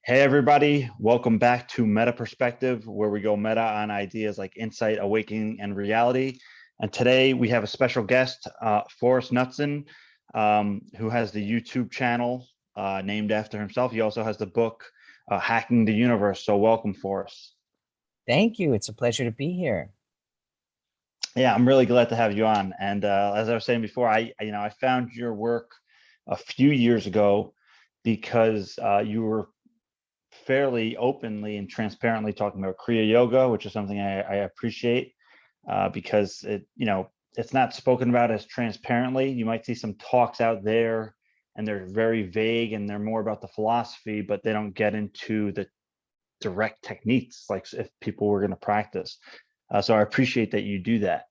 Hey, everybody. Welcome back to Meta Perspective, where we go meta on ideas like insight, awakening, and reality. And today we have a special guest, Forrest Knutson, who has the YouTube channel named after himself. He also has the book, Hacking the Universe. So welcome, Forrest. Thank you. It's a pleasure to be here. Yeah, I'm really glad to have you on. And as I was saying before, I found your work a few years ago because you were fairly openly and transparently talking about Kriya Yoga, which is something I appreciate because it's not spoken about as transparently. You might see some talks out there and they're very vague and they're more about the philosophy, but they don't get into the direct techniques like if people were going to practice. So I appreciate that you do that.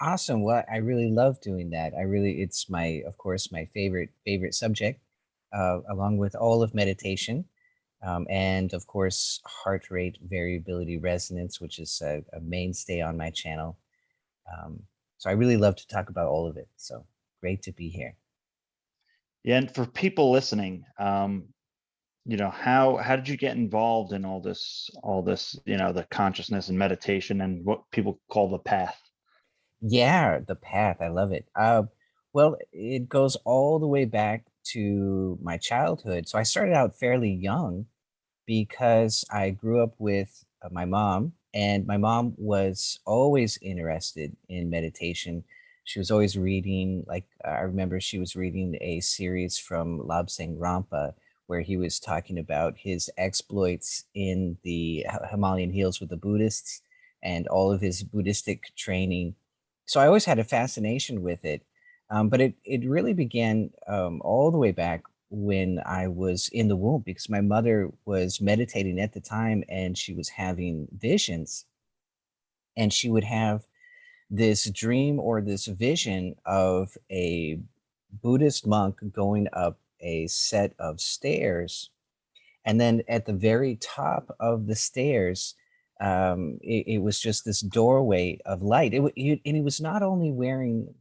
Awesome. Well, I really love doing that. It's of course, my favorite subject, along with all of meditation, and of course, heart rate variability resonance, which is a mainstay on my channel. So I really love to talk about all of it. So great to be here. Yeah, and for people listening, how did you get involved in all this, the consciousness and meditation and what people call the path? Yeah, the path. I love it. Well, it goes all the way back to my childhood. So I started out fairly young because I grew up with my mom, and my mom was always interested in meditation. She was always reading, like, I remember she was reading a series from Labsang Rampa where he was talking about his exploits in the Himalayan hills with the Buddhists and all of his Buddhistic training. So I always had a fascination with it. But it really began all the way back when I was in the womb, because my mother was meditating at the time and she was having visions, and she would have this dream or this vision of a Buddhist monk going up a set of stairs, and then at the very top of the stairs, it was just this doorway of light. And he was not only wearing,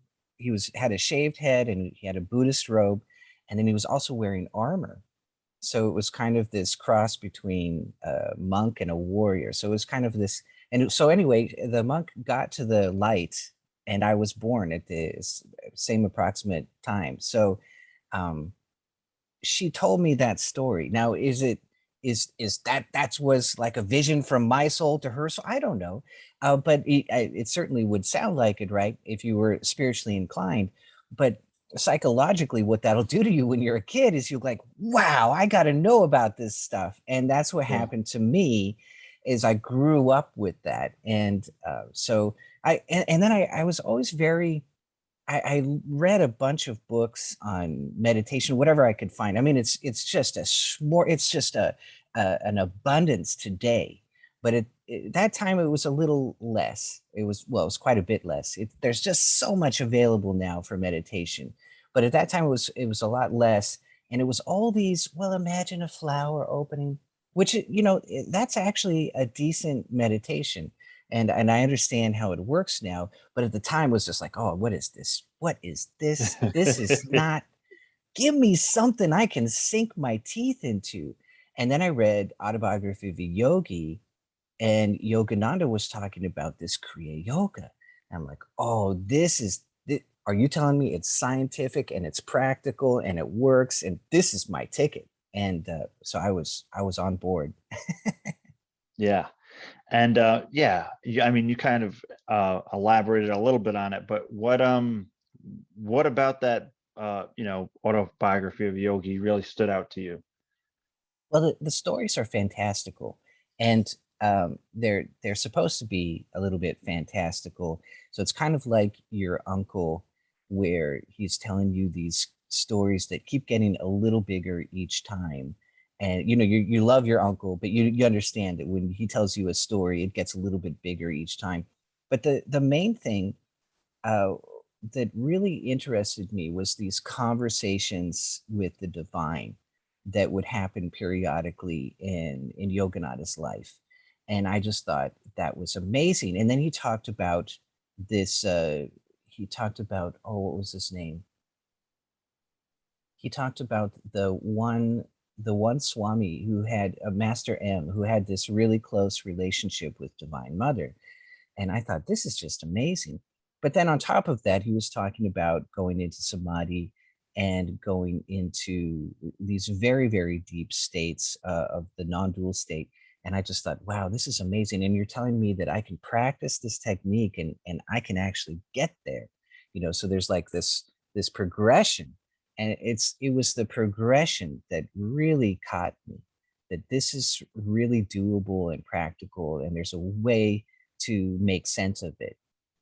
had a shaved head and he had a Buddhist robe, and then he was also wearing armor. So it was kind of this cross between a monk and a warrior. So it was kind of this. And so anyway, the monk got to the light, and I was born at the same approximate time. So um, she told me that story. Now, is that was like a vision from my soul to her soul? I don't know, but it certainly would sound like it, right? If you were spiritually inclined, but psychologically, what that'll do to you when you're a kid is you're like, wow, I got to know about this stuff, and that's what Yeah. happened to me. Is I grew up with that, and so and then I was always very I read a bunch of books on meditation, whatever I could find. I mean, it's just it's just an abundance today, but that time it was a little less. It was quite a bit less. There's just so much available now for meditation, but at that time it was a lot less, and it was all these. Well, imagine a flower opening, which that's actually a decent meditation, and I understand how it works now, but at the time was just like, oh, what is this? What is this? This is not, give me something I can sink my teeth into. And then I read Autobiography of a Yogi, and Yogananda was talking about this Kriya Yoga. And I'm like, oh, are you telling me it's scientific and it's practical and it works and this is my ticket? And so I was on board. Yeah. And I mean, you kind of elaborated a little bit on it, but what about that autobiography of Yogi really stood out to you? Well, the stories are fantastical, and they're supposed to be a little bit fantastical. So it's kind of like your uncle, where he's telling you these stories that keep getting a little bigger each time. And you love your uncle, but you understand that when he tells you a story, it gets a little bit bigger each time. But the main thing uh, that really interested me was these conversations with the divine that would happen periodically in Yoganada's life. And I just thought that was amazing. And then he talked about this, he talked about, oh, what was his name? He talked about the one the one Swami who had a Master M, who had this really close relationship with Divine Mother. And I thought, this is just amazing. But then on top of that, he was talking about going into samadhi and going into these very, very deep states of the non-dual state. And I just thought, wow, this is amazing. And you're telling me that I can practice this technique and I can actually get there. So there's like this progression. And it was the progression that really caught me, that this is really doable and practical, and there's a way to make sense of it,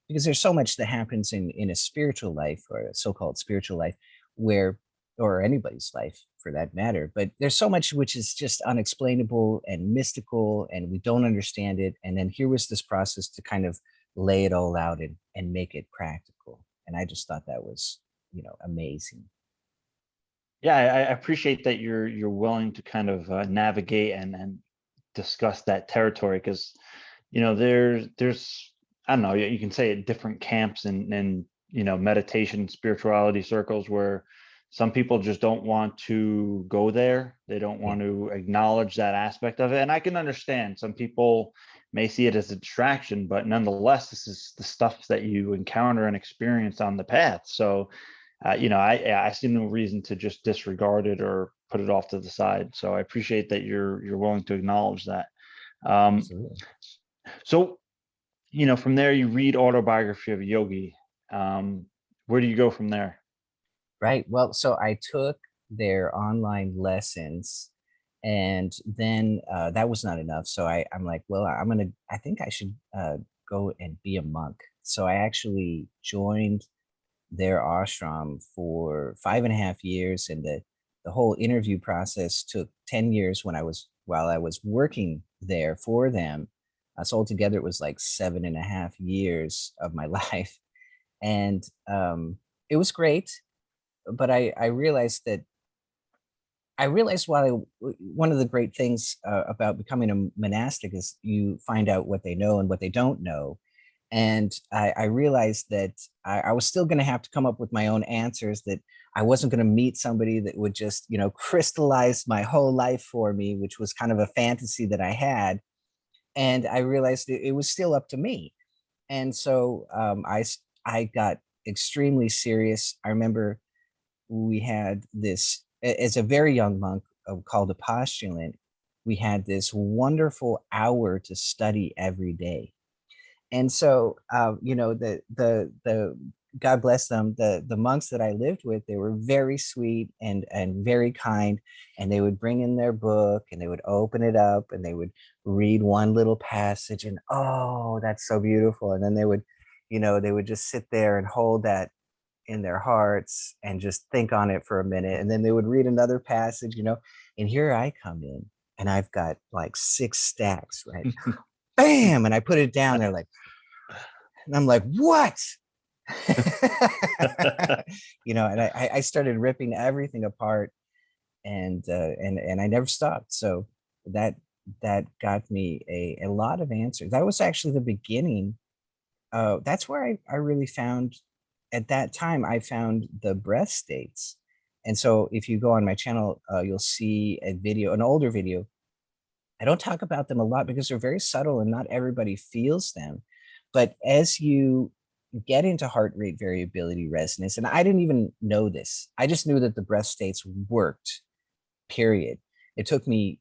because there's so much that happens in a spiritual life, or a so-called spiritual life, where, or anybody's life for that matter, but there's so much which is just unexplainable and mystical, and we don't understand it. And then here was this process to kind of lay it all out and make it practical. And I just thought that was, amazing. Yeah, I appreciate that you're willing to kind of navigate and discuss that territory, because there's I don't know, you can say it, different camps and meditation spirituality circles, where some people just don't want to go there. They don't want to acknowledge that aspect of it, and I can understand some people may see it as a distraction, but nonetheless, this is the stuff that you encounter and experience on the path. So I see no reason to just disregard it or put it off to the side. So I appreciate that you're willing to acknowledge that. Absolutely. So, from there you read Autobiography of a Yogi. Where do you go from there? Right. Well, so I took their online lessons, and then that was not enough. So I'm like, well, I think I should go and be a monk. So I actually joined their ashram for 5.5 years, and the whole interview process took 10 years while I was working there for them. So altogether, it was like 7.5 years of my life, and it was great. But I realized that one of the great things about becoming a monastic is you find out what they know and what they don't know. And I realized that I was still going to have to come up with my own answers, that I wasn't going to meet somebody that would just, crystallize my whole life for me, which was kind of a fantasy that I had. And I realized it was still up to me. And so I got extremely serious. I remember we had this, as a very young monk called a postulant, we had this wonderful hour to study every day. And so the God bless them, the monks that I lived with, they were very sweet and very kind, and they would bring in their book and they would open it up and they would read one little passage, and oh, that's so beautiful. And then they would just sit there and hold that in their hearts and just think on it for a minute, and then they would read another passage, and here I come in, and I've got like 6 stacks, right? Bam, and I put it down there, like, and I'm like, what? And I started ripping everything apart, and I never stopped. So that got me a lot of answers. That was actually the beginning. That's where I really found, at that time, I found the breath states. And so if you go on my channel, you'll see an older video. I don't talk about them a lot because they're very subtle and not everybody feels them. But as you get into heart rate variability resonance, and I didn't even know this, I just knew that the breath states worked, period. It took me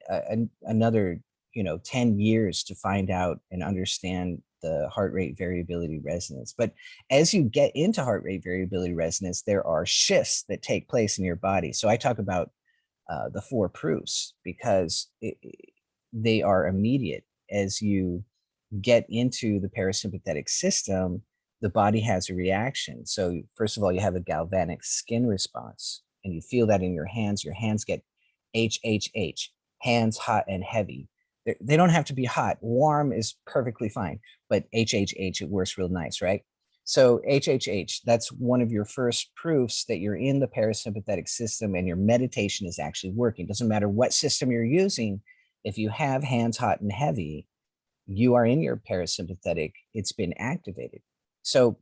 another 10 years to find out and understand the heart rate variability resonance. But as you get into heart rate variability resonance, there are shifts that take place in your body. So I talk about the 4 proofs, because they are immediate. As you get into the parasympathetic system, the body has a reaction. So first of all, you have a galvanic skin response, and you feel that in your hands. Your hands get HHH, hands hot and heavy. They don't have to be hot. Warm is perfectly fine, but HHH, it works real nice, right? So HHH, that's one of your first proofs that you're in the parasympathetic system and your meditation is actually working. Doesn't matter what system you're using. If you have hands hot and heavy, you are in your parasympathetic. It's been activated. So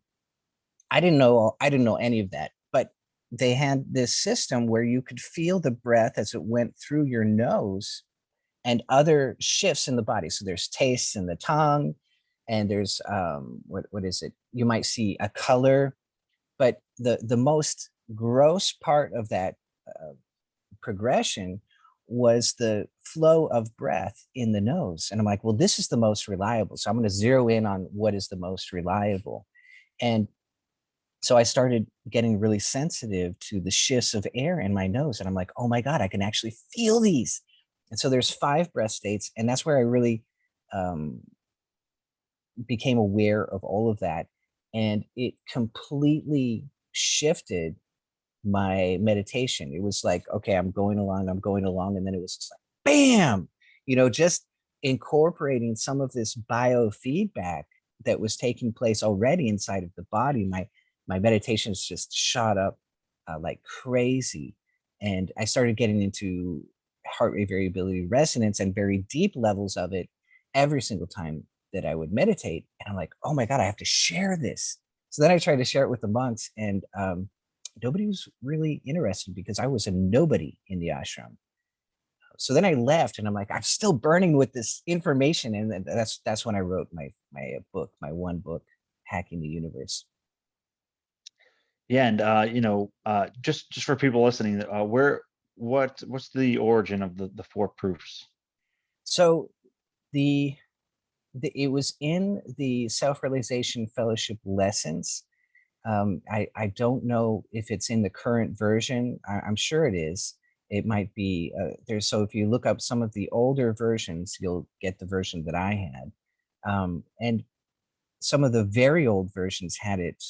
I didn't know any of that, but they had this system where you could feel the breath as it went through your nose and other shifts in the body. So there's tastes in the tongue, and there's what is it? You might see a color, but the most gross part of that uh, progression was the flow of breath in the nose. And I'm like, well, this is the most reliable. So I'm going to zero in on what is the most reliable. And so I started getting really sensitive to the shifts of air in my nose. And I'm like, oh my God, I can actually feel these. And so there's 5 breath states. And that's where I really um, became aware of all of that. And it completely shifted my meditation. It was like, okay, I'm going along. And then it was just like, bam, just incorporating some of this biofeedback that was taking place already inside of the body. My meditations just shot up like crazy. And I started getting into heart rate variability resonance and very deep levels of it every single time that I would meditate. And I'm like, oh my God, I have to share this. So then I tried to share it with the monks, and nobody was really interested because I was a nobody in the ashram. So then I left, and I'm like, I'm still burning with this information, and that's when I wrote my book, my one book, Hacking the Universe. Yeah, and just for people listening, what's the origin of the 4 proofs? So the it was in the Self-Realization Fellowship lessons. I don't know if it's in the current version. I'm sure it is. It might be there. So if you look up some of the older versions, you'll get the version that I had. And some of the very old versions had it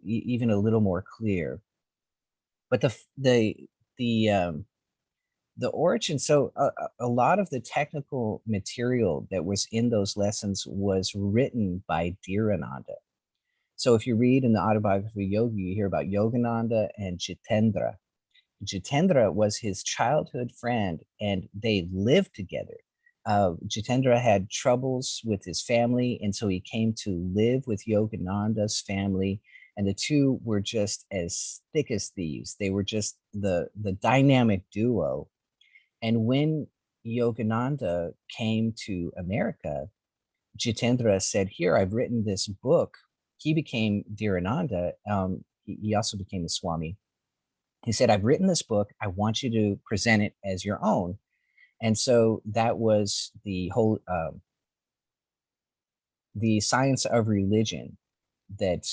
even a little more clear. But the origin. So a lot of the technical material that was in those lessons was written by Dhirananda. So if you read in the autobiography of Yogi, you hear about Yogananda and Jitendra. Jitendra was his childhood friend, and they lived together. Jitendra had troubles with his family, and so he came to live with Yogananda's family, and the two were just as thick as thieves. They were just the dynamic duo. And when Yogananda came to America, Jitendra said, here, I've written this book. He became Dhirananda. He also became the Swami. He said, I've written this book. I want you to present it as your own. And so that was the whole, the science of religion that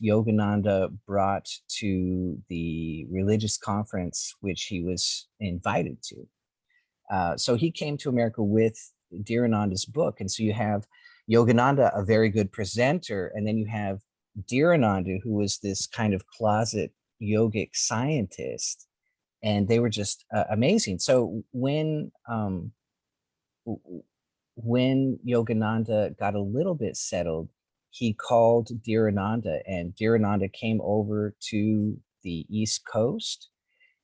Yogananda brought to the religious conference, which he was invited to. So he came to America with Dhirananda's book. And so you have Yogananda, a very good presenter, and then you have Dhirananda, who was this kind of closet yogic scientist, and they were just amazing. So when Yogananda got a little bit settled, he called Dhirananda, and Dhirananda came over to the East Coast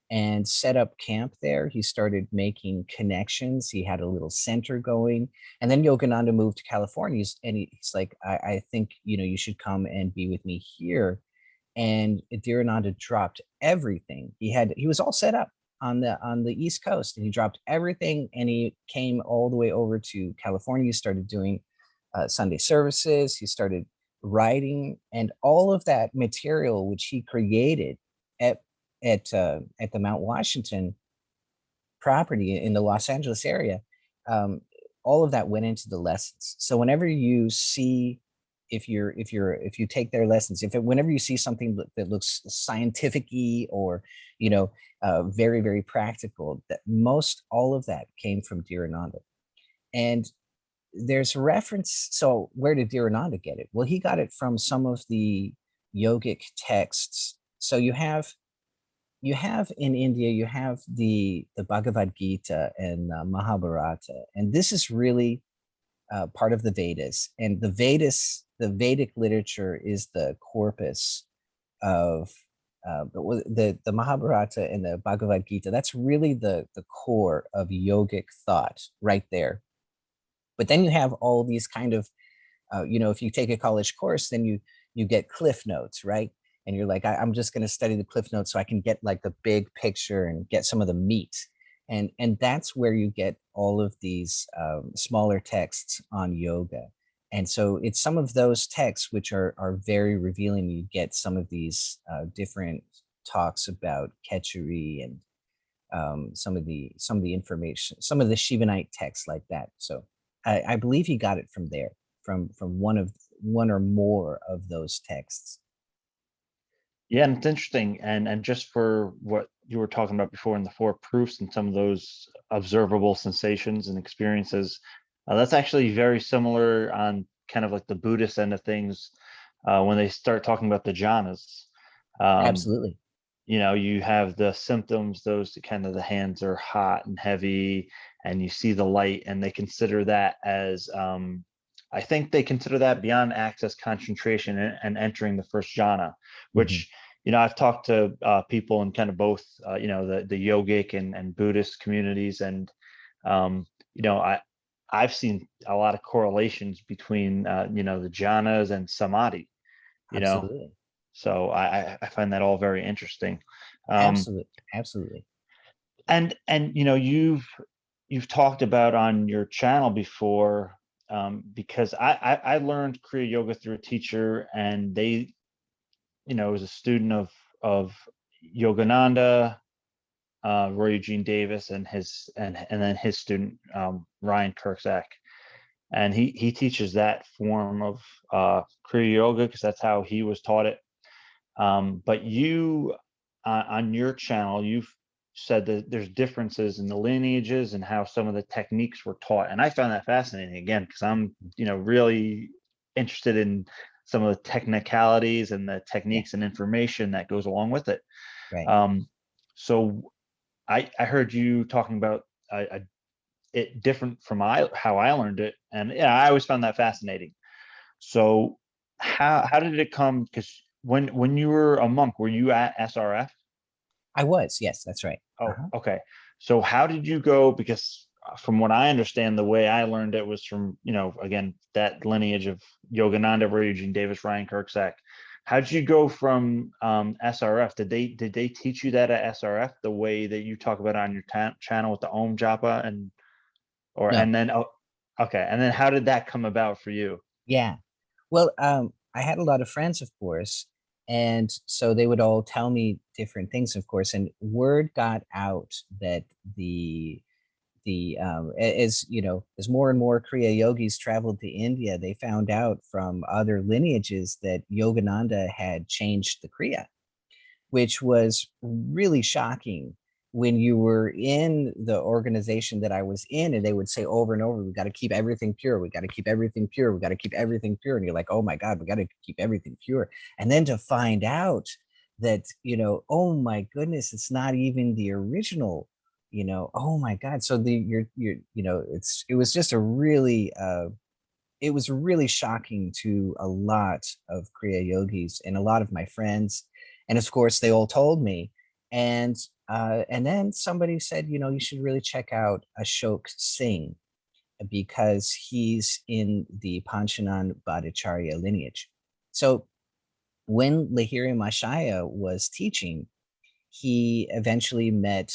and set up camp there. He started making connections. He had a little center going. And then Yogananda moved to California, and he's like, I think, you should come and be with me here. And Dhirananda dropped everything. He was all set up on the East Coast, and he dropped everything, and he came all the way over to California. He started doing Sunday services. He started writing, and all of that material which he created at the Mount Washington property in the Los Angeles area, all of that went into the lessons. So whenever you see, if you take their lessons, whenever you see something that looks scientific-y or very, very practical, that most all of that came from Dhirananda. And there's a reference. So where did Dhirananda get it? Well, he got it from some of the yogic texts. So you have in India, you have the Bhagavad Gita and Mahabharata, and this is really part of the Vedas. And the Vedic literature is the corpus of the Mahabharata and the Bhagavad Gita. That's really the core of yogic thought right there. But then you have all these kind of, if you take a college course, then you get cliff notes, right? and you're like, I'm just going to study the cliff notes so I can get like the big picture and get some of the meat. And that's where you get all of these smaller texts on yoga. And so it's some of those texts which are very revealing. You get some of these different talks about Ketchery and some of the information, some of the Shivanite texts like that. So I believe he got it from there, from one or more of those texts. Yeah, and it's interesting. And just for what you were talking about before in the four proofs and some of those observable sensations and experiences, that's actually very similar on kind of like the Buddhist end of things, when they start talking about the jhanas. Um, Absolutely. you have the symptoms, those kind of, the hands are hot and heavy, and you see the light, and they consider that as, I think they consider that beyond access concentration and entering the first jhana, Mhm. which, I've talked to people in kind of both, the yogic and Buddhist communities, and um, I've seen a lot of correlations between, the jhanas and samadhi, you know, Absolutely. so I find that all very interesting. Um, Absolutely. Absolutely. and you've talked about on your channel before, because I learned Kriya Yoga through a teacher, and they, was a student of Yogananda, Roy Eugene Davis, and then his student, Ryan Kirkzak, and he teaches that form of Kriya Yoga because that's how he was taught it. But you, on your channel, you've said that there's differences in the lineages and how some of the techniques were taught. And I found that fascinating, again, because I'm, really interested in some of the technicalities and the Yeah. techniques and information that goes along with it. Right. So I heard you talking about it different from how I learned it. And yeah, I always found that fascinating. So how did it come? Because when you were a monk, were you at SRF? I was. Yes, that's right. Oh, Uh-huh. okay. So how did you go? Because from what I understand, the way I learned it was from, again, that lineage of Yogananda, Eugene Davis, Ryan Kirkzak. How did you go from SRF? Did they teach you that at SRF the way that you talk about on your channel with the Om Japa No. and then, oh, okay, and then how did that come about for you? Yeah. Well, I had a lot of friends, of course, and so they would all tell me different things, of course, and word got out that as as more and more Kriya yogis traveled to India, they found out from other lineages that Yogananda had changed the Kriya, which was really shocking when you were in the organization that I was in, and they would say over and over, we got to keep everything pure. We got to keep everything pure. We got to keep everything pure. And you're like, oh my God, we got to keep everything pure. And then to find out that, oh my goodness, it's not even the original, oh my God. So it was just it was really shocking to a lot of Kriya yogis and a lot of my friends. And of course, they all told me. And then somebody said, you should really check out Ashok Singh because he's in the Panchanan Bhattacharya lineage. So when Lahiri Mashaya was teaching, he eventually met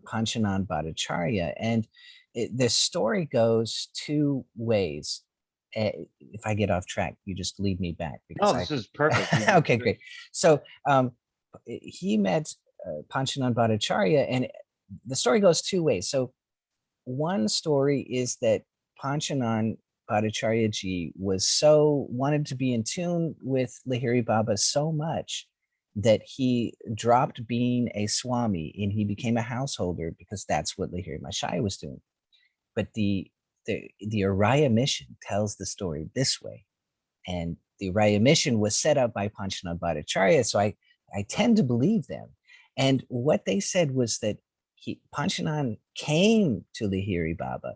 Panchanan Bhattacharya. And the story goes two ways. If I get off track, you just lead me back because No, this is perfect. okay, great. So he met Panchanan Bhattacharya, and the story goes two ways. So one story is that Panchanan Bhattacharya ji wanted to be in tune with Lahiri Baba so much that he dropped being a Swami and he became a householder because that's what Lahiri Mashai was doing. But the Araya mission tells the story this way. And the Araya mission was set up by Panchanan Bhattacharya, so I tend to believe them. And what they said was that Panchanan came to Lahiri Baba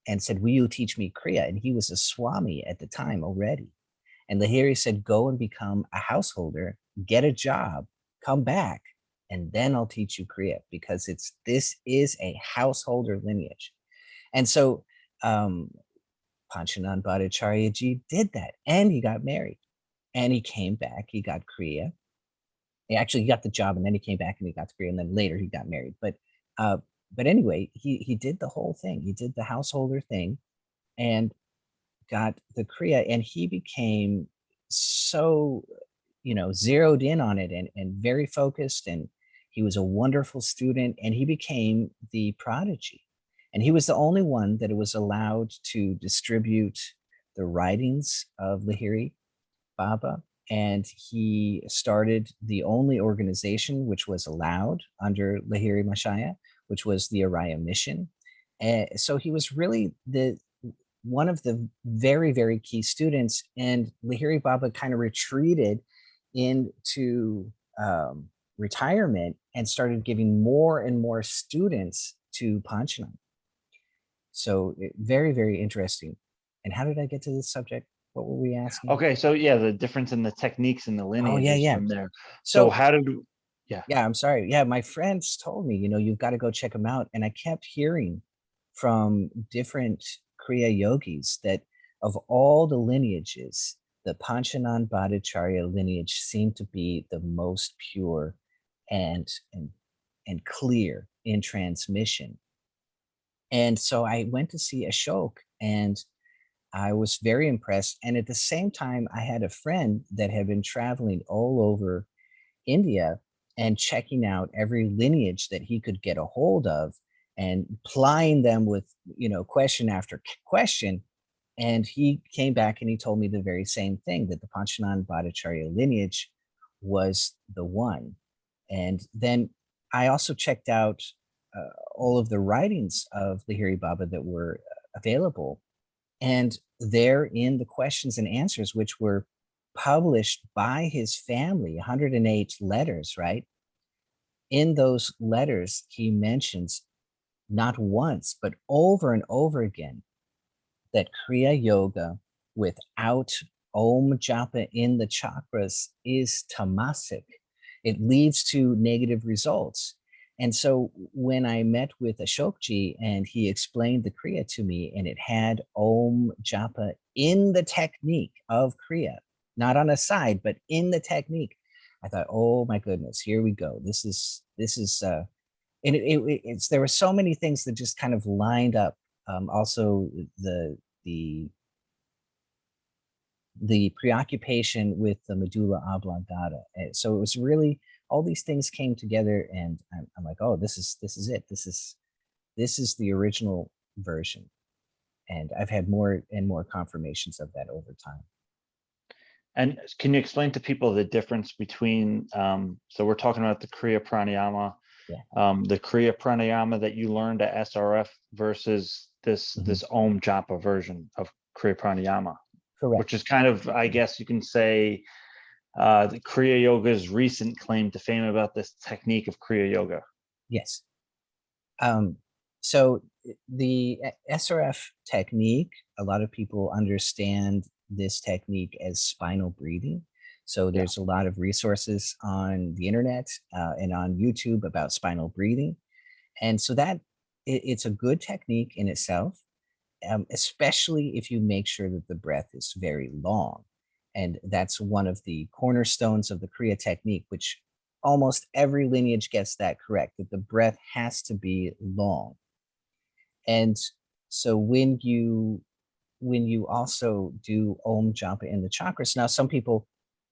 and said, will you teach me Kriya? And he was a Swami at the time already. And Lahiri said, go and become a householder, get a job, come back, and then I'll teach you Kriya because this is a householder lineage. And so Panchanan Bhattacharya ji did that, and he got married, and he came back, he got Kriya, He got the job, and then he came back and he got to Korea, and then later he got married. Uh, but anyway, he did the whole thing. He did the householder thing, and got the Kriya, and he became so, zeroed in on it, and very focused, and he was a wonderful student, and he became the prodigy. And he was the only one that was allowed to distribute the writings of Lahiri Baba. And he started the only organization which was allowed under Lahiri Mashaya, which was the Araya Mission. And so he was really one of the very, very key students. And Lahiri Baba kind of retreated into retirement and started giving more and more students to Panchanan. So very, very interesting. And how did I get to this subject? What were we asking? Okay, so yeah, the difference in the techniques and the lineages yeah. from there. So how did yeah. Yeah, I'm sorry. Yeah, my friends told me, you've got to go check them out. And I kept hearing from different Kriya yogis that of all the lineages, the Panchanan Bhattacharya lineage seemed to be the most pure and clear in transmission. And so I went to see Ashok, and I was very impressed. And at the same time, I had a friend that had been traveling all over India and checking out every lineage that he could get a hold of and plying them with, question after question. And he came back and he told me the very same thing, that the Panchanan Bhattacharya lineage was the one. And then I also checked out all of the writings of Lahiri Baba that were available. And there in the questions and answers, which were published by his family, 108 letters, right? In those letters, he mentions not once, but over and over again, that Kriya Yoga without Om Japa in the chakras is tamasic. It leads to negative results. And so when I met with Ashokji and he explained the Kriya to me, and it had Om Japa in the technique of Kriya, not on a side, but in the technique, I thought, oh my goodness, here we go. This is and it's there were so many things that just kind of lined up. Also the preoccupation with the medulla oblongata. And so it was really, all these things came together, and I'm like, oh, this is it. This is the original version. And I've had more and more confirmations of that over time. And can you explain to people the difference between, so we're talking about the Kriya Pranayama, the Kriya Pranayama that you learned at SRF versus this Om Japa version of Kriya Pranayama? Correct. Which is kind of, I guess you can say, the Kriya Yoga's recent claim to fame about this technique of Kriya Yoga. Yes. So the SRF technique, a lot of people understand this technique as spinal breathing. So there's a lot of resources on the internet and on YouTube about spinal breathing. And so that it's a good technique in itself, especially if you make sure that the breath is very long. And that's one of the cornerstones of the Kriya technique, which almost every lineage gets that correct, that the breath has to be long. And so when you also do Om Japa in the chakras, now some people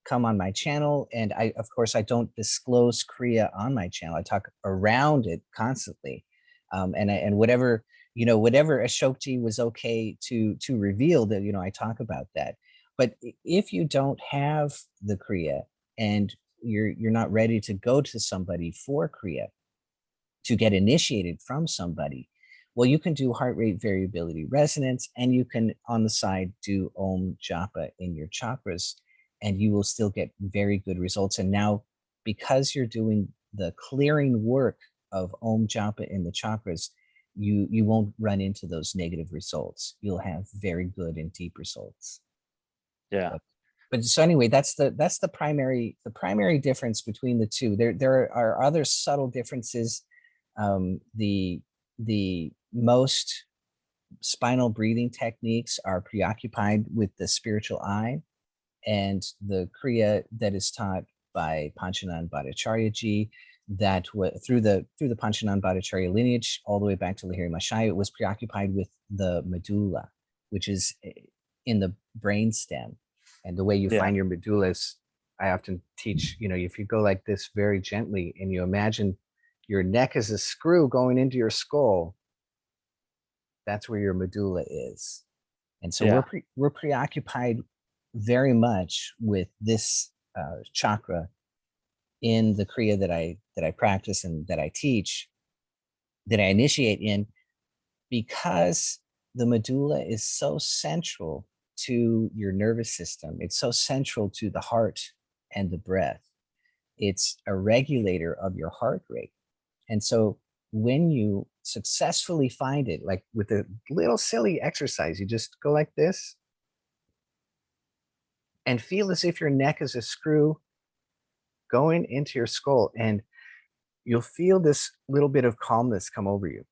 come on my channel, and of course I don't disclose Kriya on my channel. I talk around it constantly, and whatever Ashokji was okay to reveal, that I talk about that. But if you don't have the Kriya and you're not ready to go to somebody for Kriya, to get initiated from somebody, well, you can do heart rate variability resonance, and you can on the side do Om Japa in your chakras, and you will still get very good results. And now, because you're doing the clearing work of Om Japa in the chakras, you won't run into those negative results. You'll have very good and deep results. Yeah. But so anyway, that's the primary difference between the two. There are other subtle differences. The most spinal breathing techniques are preoccupied with the spiritual eye, and the Kriya that is taught by Panchanan Bhattacharya ji, that through the Panchanan Bhattacharya lineage all the way back to Lahiri Mahasaya, was preoccupied with the medulla, which is in the brain stem. And the way you Yeah. find your medulla is, I often teach, if you go like this very gently and you imagine your neck is a screw going into your skull, that's where your medulla is. And so Yeah. we're preoccupied very much with this chakra in the Kriya that I practice and that I teach, that I initiate in, because the medulla is so central to your nervous system. It's so central to the heart and the breath. It's a regulator of your heart rate. And so when you successfully find it, like with a little silly exercise, you just go like this and feel as if your neck is a screw going into your skull, and you'll feel this little bit of calmness come over you.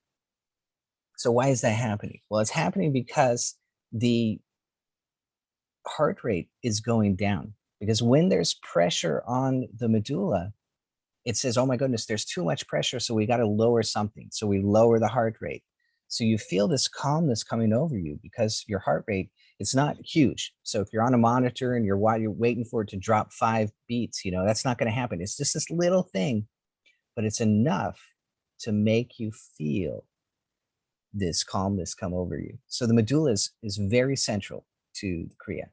So why is that happening? Well, it's happening because the heart rate is going down. Because when there's pressure on the medulla, it says, oh my goodness, there's too much pressure, so we got to lower something. So we lower the heart rate. So you feel this calmness coming over you because your heart rate, it's not huge. So if you're on a monitor and you're waiting for it to drop 5 beats, that's not going to happen. It's just this little thing, but it's enough to make you feel this calmness come over you. So the medulla is very central to the Kriya.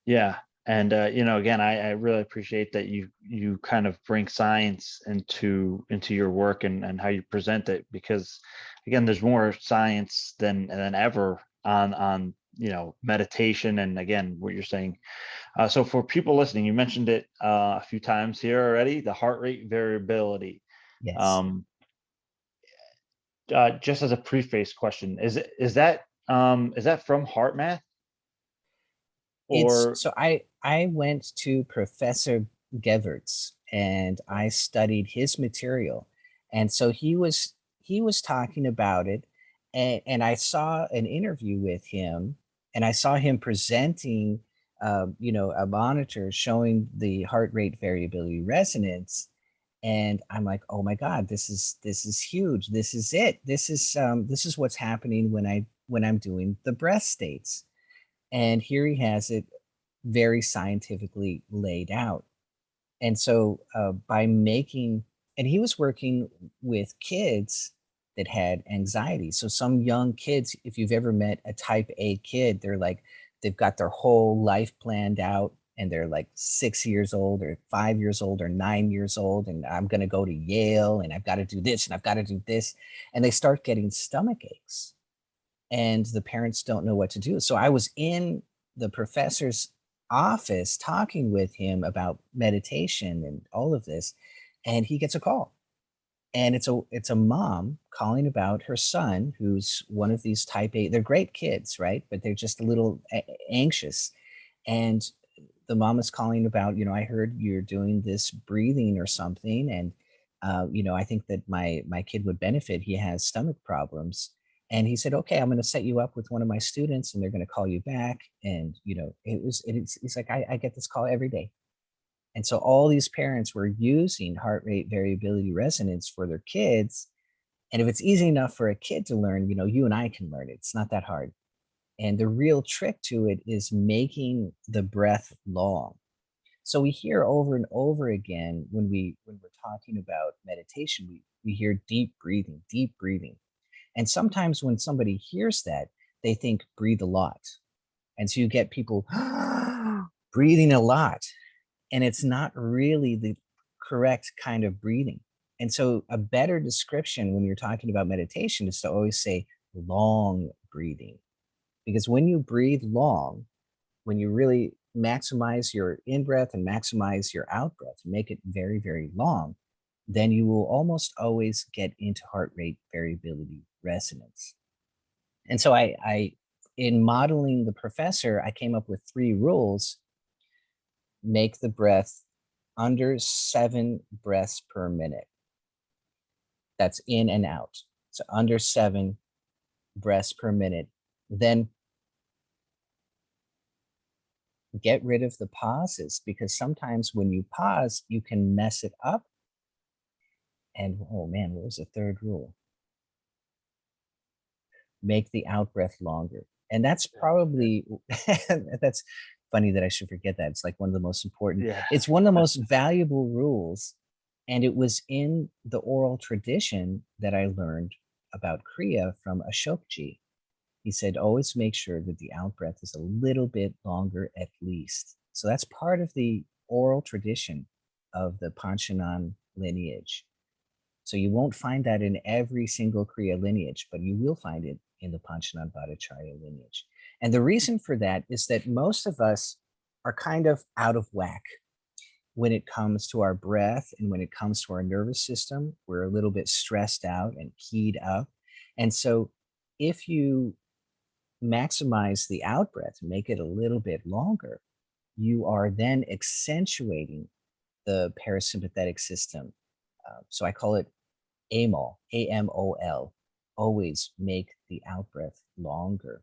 Yeah. And again, I really appreciate that you kind of bring science into your work and how you present it, because again, there's more science than ever on meditation, and again, what you're saying. So for people listening, you mentioned it a few times here already, the heart rate variability. Yes. Um, just as a preface question, is that from heart math, or So I went to Professor Gevertz and I studied his material. And so he was talking about it, and I saw an interview with him, and I saw him presenting a monitor showing the heart rate variability resonance. And I'm like, oh my God, this is huge. This is it. This is what's happening when I'm doing the breath states. And here he has it very scientifically laid out. And so by making, and he was working with kids that had anxiety. So some young kids, if you've ever met a type A kid, they've got their whole life planned out, and they're like 6 years old or 5 years old or 9 years old. And I'm going to go to Yale and I've got to do this and I've got to do this. And they start getting stomach aches, and the parents don't know what to do. So I was in the professor's office talking with him about meditation and all of this, and he gets a call. And it's a mom calling about her son, who's one of these type A. They're great kids, right? But they're just a little anxious. And the mom is calling about, I heard you're doing this breathing or something, and I think that my kid would benefit. He has stomach problems. And he said, okay, I'm going to set you up with one of my students, and they're going to call you back. And it's like I get this call every day. And so all these parents were using heart rate variability resonance for their kids. And if it's easy enough for a kid to learn, you and I can learn it. It's not that hard. And the real trick to it is making the breath long. So we hear over and over again when we're talking about meditation, we hear deep breathing, deep breathing. And sometimes when somebody hears that, they think breathe a lot. And so you get people breathing a lot, and it's not really the correct kind of breathing. And so a better description when you're talking about meditation is to always say long breathing. Because when you breathe long, when you really maximize your in breath and maximize your out breath, make it very, very long, then you will almost always get into heart rate variability resonance. And so in modeling the professor, I came up with 3 rules. Make the breath under 7 breaths per minute. That's in and out. So under 7 breaths per minute. Then Get rid of the pauses, because sometimes when you pause, you can mess it up. And oh man, what was the third rule? Make the out breath longer. And that's probably that's funny that I should forget that. It's like one of the most important, Yeah. it's one of the most valuable rules. And it was in the oral tradition that I learned about Kriya from Ashokji. He said, always make sure that the out breath is a little bit longer at least. So that's part of the oral tradition of the Panchanan lineage. So you won't find that in every single Kriya lineage, but you will find it in the Panchanan Bhattacharya lineage. And the reason for that is that most of us are kind of out of whack when it comes to our breath and when it comes to our nervous system. We're a little bit stressed out and keyed up. And so if you maximize the out breath, make it a little bit longer, you are then accentuating the parasympathetic system. So I call it AMOL, AMOL, always make the out breath longer.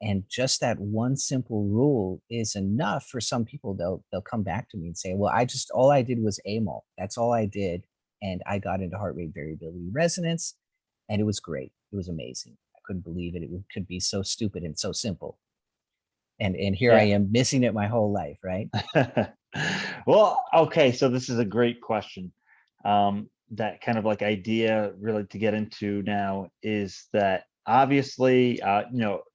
And just that one simple rule is enough for some people. They'll come back to me and say, well, all I did was AMOL. That's all I did. And I got into heart rate variability resonance, and it was great. It was amazing. I couldn't believe it. It could be so stupid and so simple. And here I Yeah. am missing it my whole life, right? Well, okay, so this is a great question. That kind of like idea really to get into now is that obviously,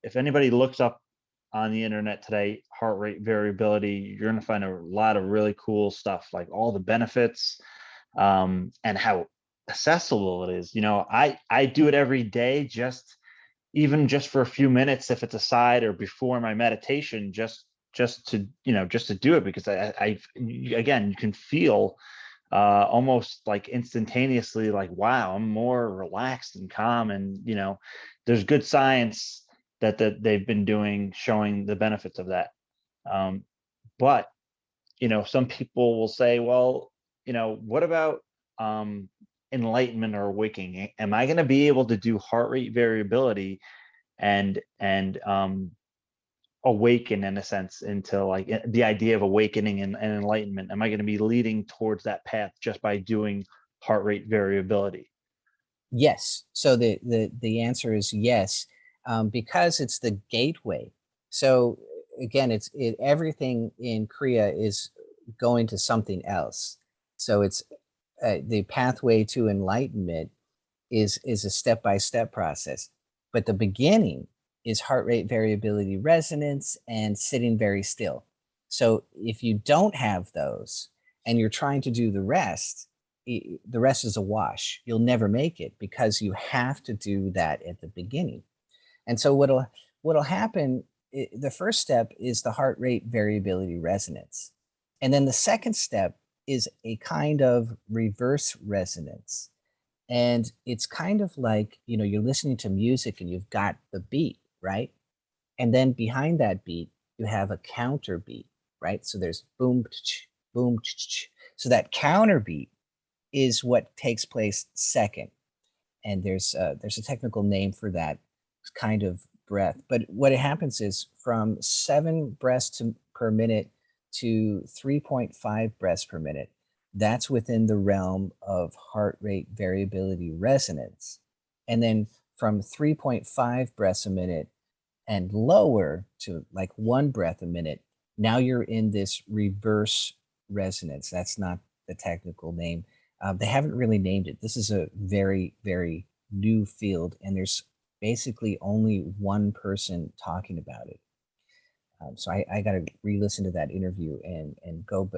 if anybody looks up on the internet today, heart rate variability, you're going to find a lot of really cool stuff, like all the benefits, and how accessible it is. I do it every day, even just for a few minutes, if it's aside or before my meditation, just to do it, because again, you can feel almost like instantaneously, like, wow, I'm more relaxed and calm. And there's good science that they've been doing showing the benefits of that. But some people will say, well, what about enlightenment or awakening? Am I going to be able to do heart rate variability and awaken, in a sense, into like the idea of awakening and enlightenment? Am I going to be leading towards that path just by doing heart rate variability? Yes. So the answer is yes, because it's the gateway. So again, everything in Kriya is going to something else. So it's the pathway to enlightenment is a step-by-step process, but the beginning is heart rate variability resonance and sitting very still. So if you don't have those and you're trying to do the rest is a wash. You'll never make it, because you have to do that at the beginning. And so what'll happen, the first step is the heart rate variability resonance, and then the second step is a kind of reverse resonance. And it's kind of like, you're listening to music and you've got the beat, right? And then behind that beat, you have a counter beat, right? So there's boom, boom. So that counter beat is what takes place second. And there's a technical name for that kind of breath. But what happens is, from 7 breaths per minute to 3.5 breaths per minute, that's within the realm of heart rate variability resonance. And then from 3.5 breaths a minute and lower to like 1 breath a minute, now you're in this reverse resonance. That's not the technical name. They haven't really named it. This is a very, very new field, and there's basically only one person talking about it. So I got to re-listen to that interview and go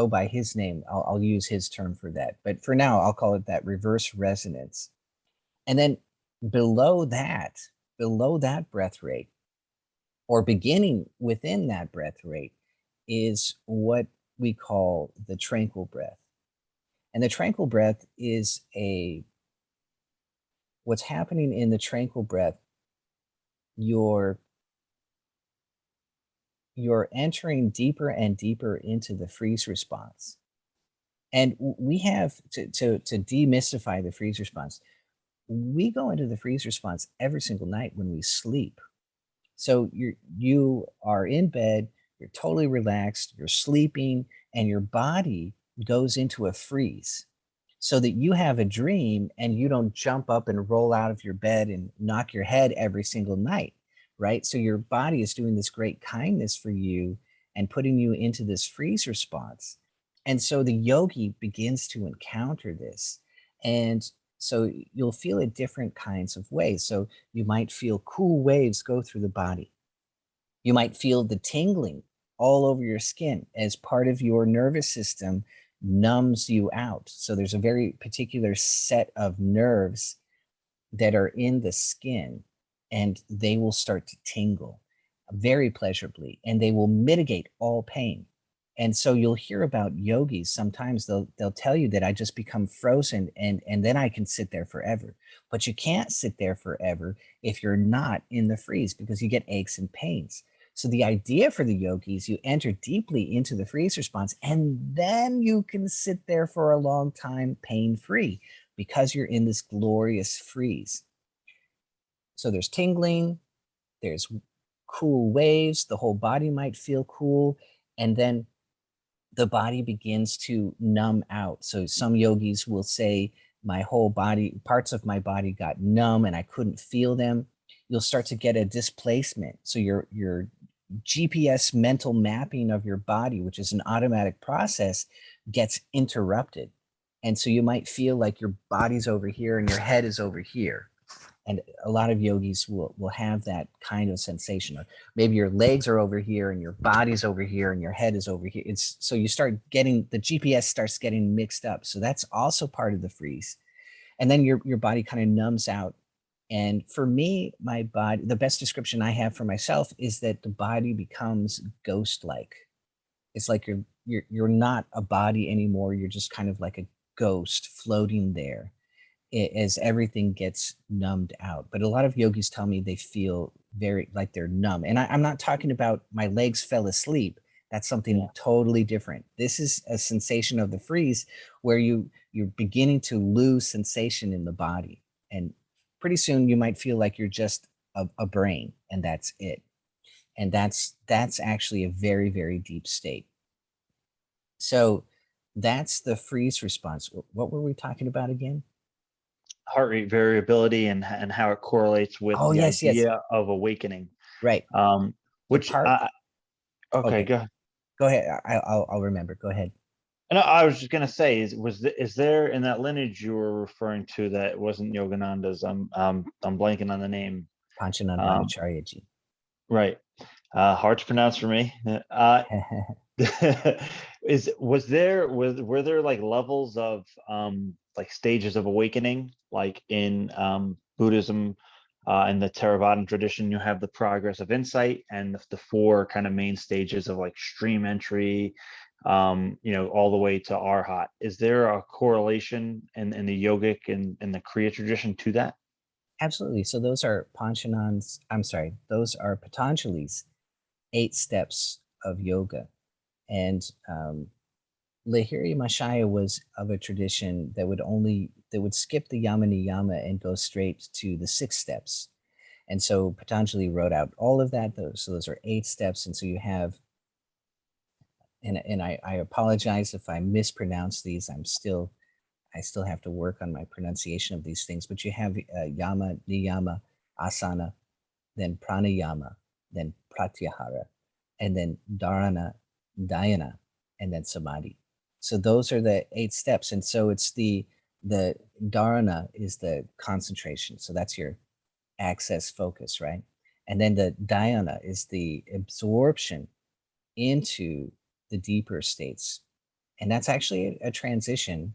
by his name. I'll use his term for that. But for now, I'll call it that reverse resonance. And then below that breath rate, or beginning within that breath rate, is what we call the tranquil breath. And the tranquil breath is what's happening in the tranquil breath. You're entering deeper and deeper into the freeze response. And we have to demystify the freeze response. We go into the freeze response every single night when we sleep. So you are in bed, you're totally relaxed, you're sleeping, and your body goes into a freeze so that you have a dream and you don't jump up and roll out of your bed and knock your head every single night, right? So your body is doing this great kindness for you and putting you into this freeze response. And so the yogi begins to encounter this. And so you'll feel it different kinds of ways. So you might feel cool waves go through the body. You might feel the tingling all over your skin as part of your nervous system numbs you out. So there's a very particular set of nerves that are in the skin, and they will start to tingle very pleasurably, and they will mitigate all pain. And so you'll hear about yogis, sometimes they'll tell you that I just become frozen and then I can sit there forever. But you can't sit there forever if you're not in the freeze, because you get aches and pains. So the idea for the yogis, you enter deeply into the freeze response, and then you can sit there for a long time pain-free because you're in this glorious freeze. So there's tingling, there's cool waves, the whole body might feel cool, and then the body begins to numb out. So some yogis will say, my whole body, parts of my body got numb and I couldn't feel them. You'll start to get a displacement. So your GPS mental mapping of your body, which is an automatic process, gets interrupted. And so you might feel like your body's over here and your head is over here. And a lot of yogis will have that kind of sensation. Or maybe your legs are over here and your body's over here and your head is over here. It's so you start getting, the GPS starts getting mixed up. So that's also part of the freeze. And then your body kind of numbs out. And for me, my body, the best description I have for myself is that the body becomes ghost-like. It's like you're not a body anymore. You're just kind of like a ghost floating there as everything gets numbed out. But a lot of yogis tell me they feel very like they're numb. And I'm not talking about my legs fell asleep. That's something totally different. This is a sensation of the freeze where you're beginning to lose sensation in the body. And pretty soon you might feel like you're just a brain, and that's it. And that's actually a very, very deep state. So that's the freeze response. What were we talking about again? Heart rate variability and how it correlates with Oh, the yes, yes. idea of awakening. Right. The Which part. okay, Okay, go ahead. go ahead. I'll remember. Go ahead. No, I was just gonna say, is there in that lineage you were referring to that wasn't Yogananda's? I'm blanking on the name. Panchananda Um, Acharyaji. right. Hard to pronounce for me. Were there like levels of like stages of awakening, like in Buddhism and the Theravada tradition? You have the progress of insight and the four kind of main stages of like stream entry, all the way to arhat. Is there a correlation in the yogic and the Kriya tradition to that? Absolutely. So those are those are Patanjali's 8 steps of yoga. And Lahiri Mashaya was of a tradition that would skip the yama niyama and go straight to the 6 steps. And so Patanjali wrote out all of that. Those are 8 steps. And so you have, and I apologize if I mispronounce these. I still have to work on my pronunciation of these things. But you have yama, niyama, asana, then pranayama, then pratyahara, and then dharana, dhyana, and then samadhi. So those are the 8 steps. And so it's the dharana is the concentration. So that's your access focus, right? And then the dhyana is the absorption into the deeper states. And that's actually a transition.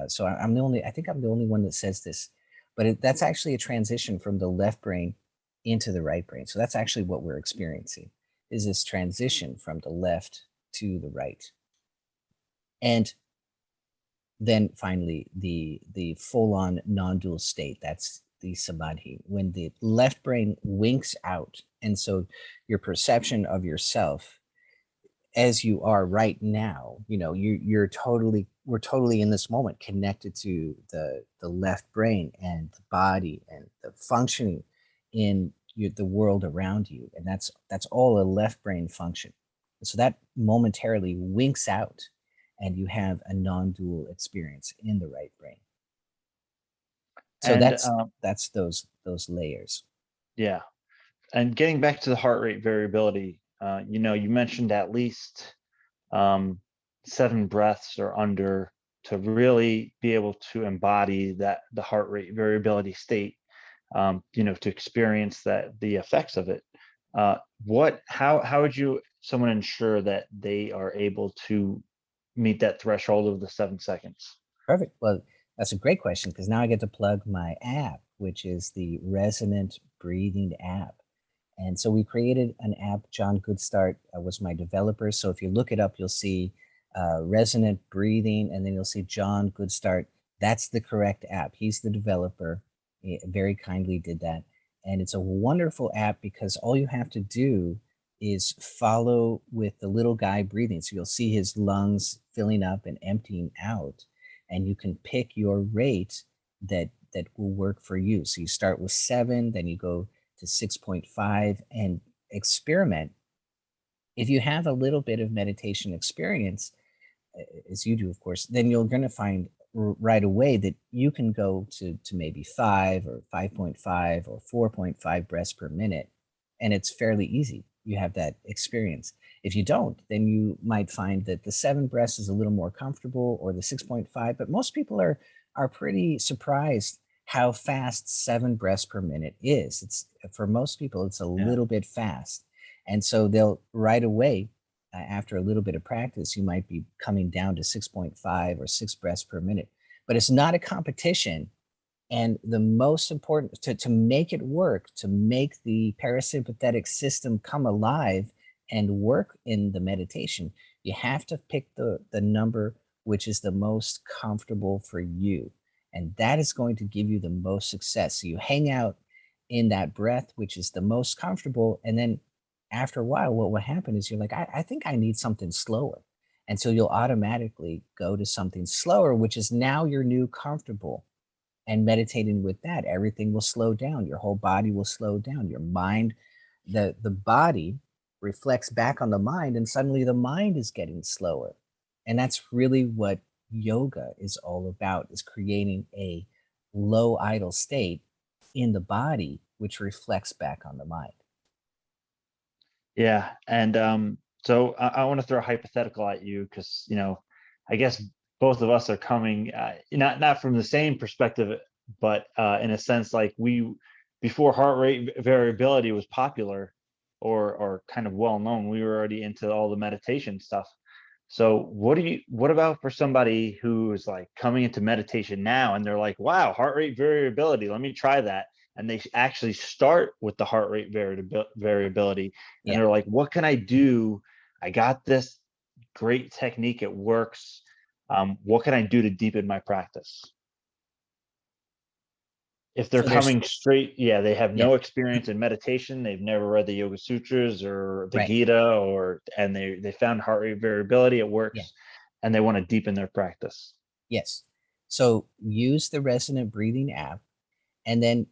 So I think I'm the only one that says this, but that's actually a transition from the left brain into the right brain. So that's actually what we're experiencing, is this transition from the left to the right. And then finally, the full-on non-dual state, that's the samadhi, when the left brain winks out. And so your perception of yourself as you are right now, we're totally in this moment connected to the left brain and the body and the functioning in the world around you. And that's all a left brain function. So that momentarily winks out, and you have a non-dual experience in the right brain. So And that's those layers. yeah, and getting back to the heart rate variability, you mentioned at least um, 7 breaths or under to really be able to embody the heart rate variability state, to experience the effects of it. How would someone ensure that they are able to meet that threshold of the 7 seconds? Perfect. Well, that's a great question, because now I get to plug my app, which is the Resonant Breathing App. And so we created an app. John Goodstart was my developer. So if you look it up, you'll see Resonant Breathing, and then you'll see John Goodstart. That's the correct app. He's the developer. He very kindly did that. And it's a wonderful app because all you have to do is follow with the little guy breathing. So you'll see his lungs filling up and emptying out, and you can pick your rate that will work for you. So you start with 7, then you go to 6.5 and experiment. If you have a little bit of meditation experience, as you do, of course, then you're going to find right away that you can go to maybe 5 or 5.5 or 4.5 breaths per minute. And it's fairly easy. You have that experience. If you don't, then you might find that the 7 breaths is a little more comfortable, or the 6.5. But most people are pretty surprised how fast 7 breaths per minute is. It's, for most people, it's a Yeah. little bit fast. And so they'll right away, after a little bit of practice, you might be coming down to 6.5 or 6 breaths per minute. But it's not a competition. And the most important, to make it work, to make the parasympathetic system come alive and work in the meditation, you have to pick the number which is the most comfortable for you. And that is going to give you the most success. So you hang out in that breath, which is the most comfortable. And then after a while, what will happen is you're like, I think I need something slower. And so you'll automatically go to something slower, which is now your new comfortable. And meditating with that, everything will slow down. Your whole body will slow down. Your mind, the body reflects back on the mind, and suddenly the mind is getting slower. And that's really what yoga is all about, is creating a low idle state in the body, which reflects back on the mind. Yeah, and so I want to throw a hypothetical at you because I guess both of us are coming not from the same perspective, but in a sense, like we before heart rate variability was popular or kind of well known, we were already into all the meditation stuff. So what about for somebody who is like coming into meditation now and they're like, wow, heart rate variability, let me try that. And they actually start with the heart rate variability and Yeah. they're like, what can I do? I got this great technique, it works. What can I do to deepen my practice? If they're So there's, coming straight, yeah, they have yeah, no experience in meditation, they've never read the Yoga Sutras or the right. Gita, and they found heart rate variability, it Yeah. works, and they want to deepen their practice. Yes. So use the Resonant Breathing app, and then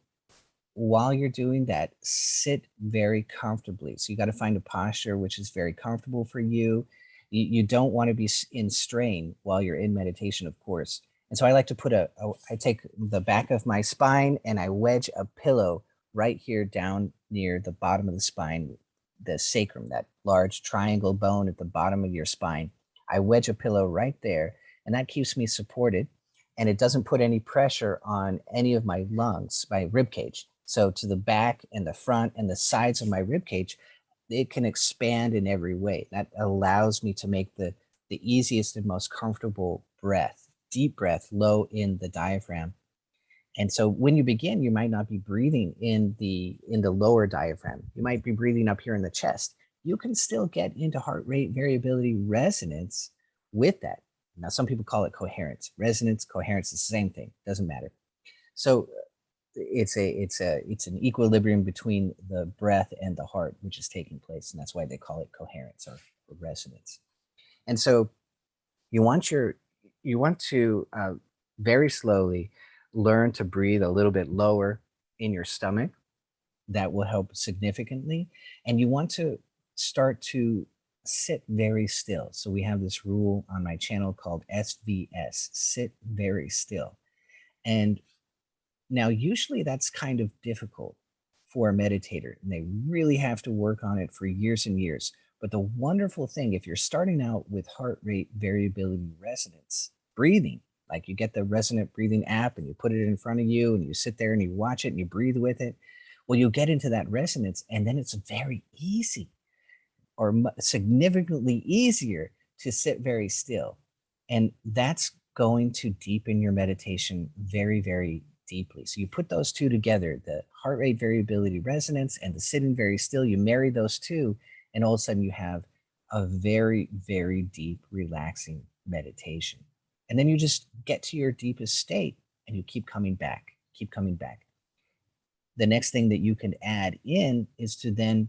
while you're doing that, sit very comfortably. So you got to find a posture which is very comfortable for you. You don't want to be in strain while you're in meditation, of course. And so I like to put I take the back of my spine and I wedge a pillow right here down near the bottom of the spine, the sacrum, that large triangle bone at the bottom of your spine. I wedge a pillow right there, and that keeps me supported, and it doesn't put any pressure on any of my lungs, my rib cage. So to the back and the front and the sides of my rib cage, it can expand in every way. That allows me to make the easiest and most comfortable breath, deep breath, low in the diaphragm. And so when you begin, you might not be breathing in the lower diaphragm. You might be breathing up here in the chest. You can still get into heart rate variability resonance with that. Now, some people call it coherence. Resonance, coherence, is the same thing. Doesn't matter. So it's an equilibrium between the breath and the heart, which is taking place, and that's why they call it coherence or resonance. And so you want to very slowly learn to breathe a little bit lower in your stomach. That will help significantly. And you want to start to sit very still. So we have this rule on my channel called SVS, sit very still. And now, usually that's kind of difficult for a meditator, and they really have to work on it for years and years. But the wonderful thing, if you're starting out with heart rate variability resonance breathing, like you get the Resonant Breathing app and you put it in front of you and you sit there and you watch it and you breathe with it, well, you'll get into that resonance, and then it's very easy or significantly easier to sit very still. And that's going to deepen your meditation very, very deeply. So you put those two together, the heart rate variability resonance and the sitting very still, you marry those two, and all of a sudden you have a very, very deep, relaxing meditation. And then you just get to your deepest state and you keep coming back, keep coming back. The next thing that you can add in is to then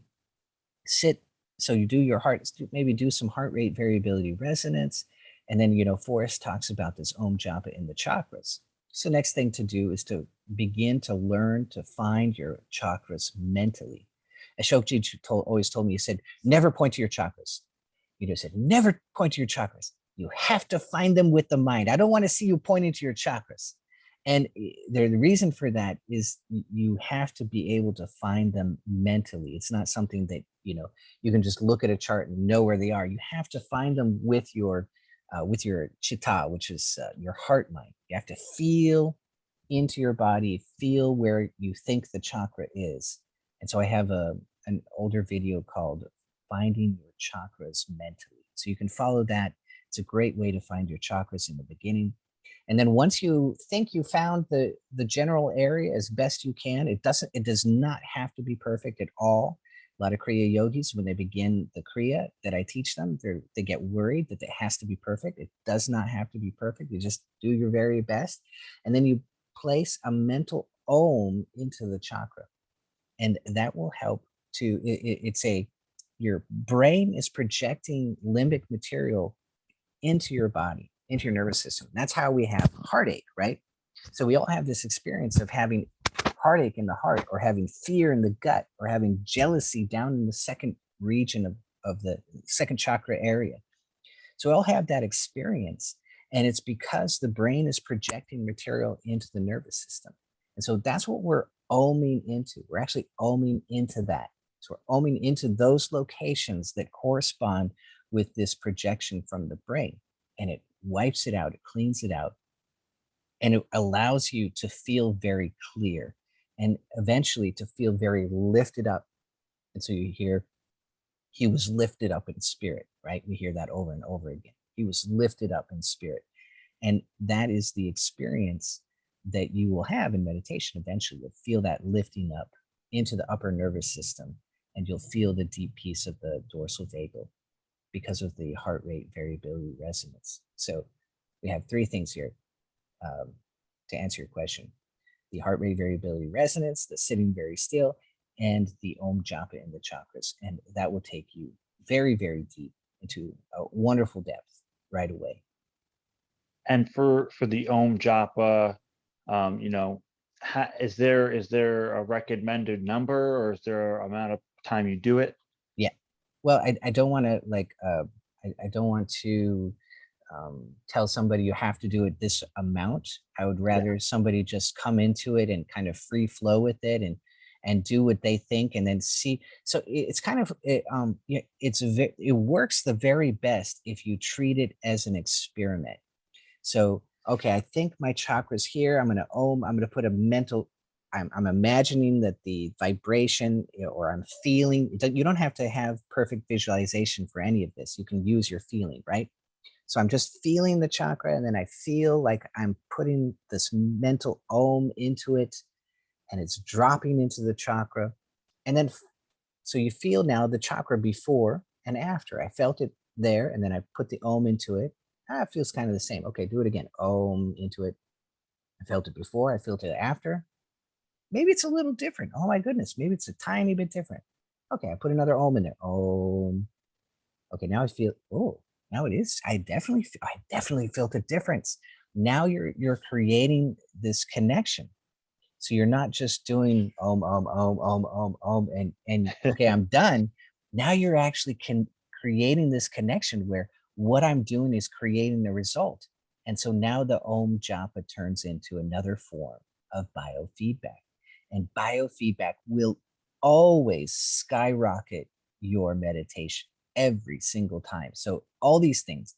sit. So you do your heart, maybe do some heart rate variability resonance. And then, Forrest talks about this Om Japa in the chakras. So next thing to do is to begin to learn to find your chakras mentally. Ashokji always told me, he said, never point to your chakras. Said, never point to your chakras. You have to find them with the mind. I don't want to see you pointing to your chakras. And the reason for that is you have to be able to find them mentally. It's not something that, you can just look at a chart and know where they are. You have to find them with your chitta, which is your heart mind. You have to feel into your body, feel where you think the chakra is. And so I have an older video called Finding Your Chakras Mentally. So you can follow that. It's a great way to find your chakras in the beginning. And then once you think you found the general area as best you can, it does not have to be perfect at all. A lot of Kriya yogis, when they begin the Kriya that I teach them, they get worried that it has to be perfect. It does not have to be perfect. You just do your very best. And then you place a mental Om into the chakra. And that will help to, your brain is projecting limbic material into your body, into your nervous system. That's how we have heartache, right? So we all have this experience of having heartache in the heart, or having fear in the gut, or having jealousy down in the second region of the second chakra area. So we all have that experience. And it's because the brain is projecting material into the nervous system. And so that's what we're oming into. We're actually oming into that. So we're oming into those locations that correspond with this projection from the brain. And it wipes it out, it cleans it out, and it allows you to feel very clear and eventually to feel very lifted up. And so you hear, he was lifted up in spirit, right? We hear that over and over again. He was lifted up in spirit. And that is the experience that you will have in meditation. Eventually, you'll feel that lifting up into the upper nervous system, and you'll feel the deep peace of the dorsal vagal because of the heart rate variability resonance. So we have three things here to answer your question: the heart rate variability resonance, the sitting very still, and the Om Japa in the chakras. And that will take you very, very deep into a wonderful depth right away. And for the Om Japa, is there a recommended number, or is there an amount of time you do it? Yeah. Well, I don't want to I don't want to tell somebody you have to do it this amount. I would rather somebody just come into it and kind of free flow with it and do what they think, and then see. So it's kind of it works the very best if you treat it as an experiment. So, okay, I think my chakra's here. I'm going to Om. I'm going to put a mental. I'm imagining that the vibration, or I'm feeling. You don't have to have perfect visualization for any of this. You can use your feeling, right? So I'm just feeling the chakra, and then I feel like I'm putting this mental Om into it, and it's dropping into the chakra. And then, so you feel now the chakra before and after. I felt it there, and then I put the Om into it. It feels kind of the same. Okay, do it again. Om into it. I felt it before. I felt it after. Maybe it's a little different. Oh my goodness. Maybe it's a tiny bit different. Okay, I put another Om in there. Om. Okay, now I feel. Oh, now it is. I definitely felt a difference. Now you're creating this connection. So you're not just doing Om, and okay, I'm done. Now you're actually creating this connection where what I'm doing is creating a result. And so now the Om Japa turns into another form of biofeedback. And biofeedback will always skyrocket your meditation every single time. So all these things,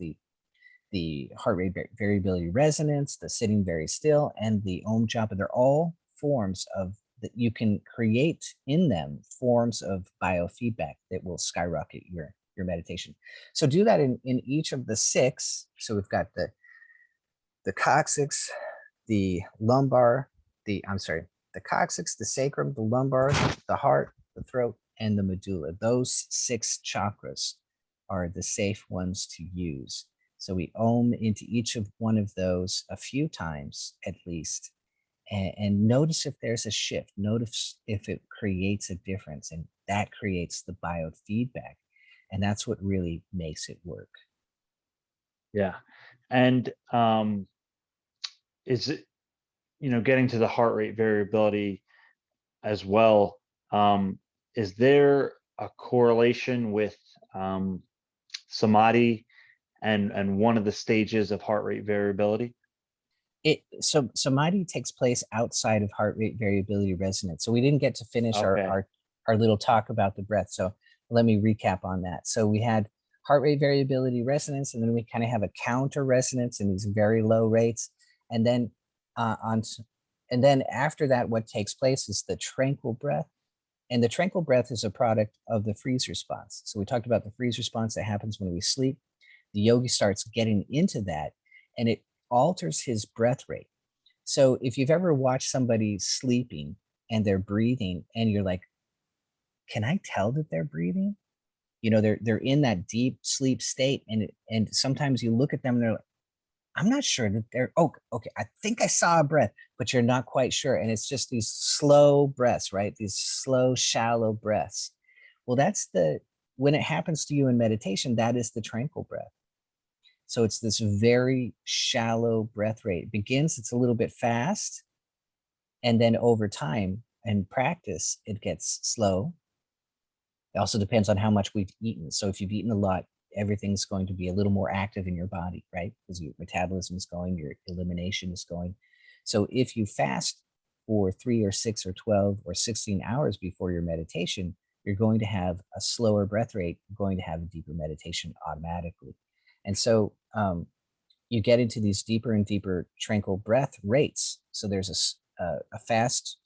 the heart rate variability resonance, the sitting very still, and the Om Japa, they're all forms of that you can create in them forms of biofeedback that will skyrocket your meditation. So do that in each of the six. So we've got the coccyx, the lumbar, the coccyx, the sacrum, the lumbar, the heart, the throat, and the medulla. Those six chakras are the safe ones to use. So we Om into each of one of those a few times at least, and notice if there's a shift. Notice if it creates a difference, and that creates the biofeedback. And that's what really makes it work. Yeah. And is it, getting to the heart rate variability as well, is there a correlation with samadhi and one of the stages of heart rate variability? So samadhi takes place outside of heart rate variability resonance. So we didn't get to finish Okay. our little talk about the breath. So let me recap on that. So we had heart rate variability resonance, and then we kind of have a counter resonance in these very low rates. And then and then after that, what takes place is the tranquil breath. And the tranquil breath is a product of the freeze response. So we talked about the freeze response that happens when we sleep. The yogi starts getting into that, and it alters his breath rate. So if you've ever watched somebody sleeping and they're breathing and you're like, can I tell that they're breathing? They're in that deep sleep state, and sometimes you look at them and they're like, I'm not sure that they're okay. I think I saw a breath, but you're not quite sure. And it's just these slow breaths, right? These slow, shallow breaths. Well, when it happens to you in meditation, that is the tranquil breath. So it's this very shallow breath rate. It begins, it's a little bit fast. And then over time and practice, it gets slow. It also depends on how much we've eaten. So if you've eaten a lot, everything's going to be a little more active in your body, right? Because your metabolism is going, your elimination is going. So if you fast for 3 or 6 or 12 or 16 hours before your meditation, you're going to have a slower breath rate, you're going to have a deeper meditation automatically. And so you get into these deeper and deeper tranquil breath rates. So there's a fast,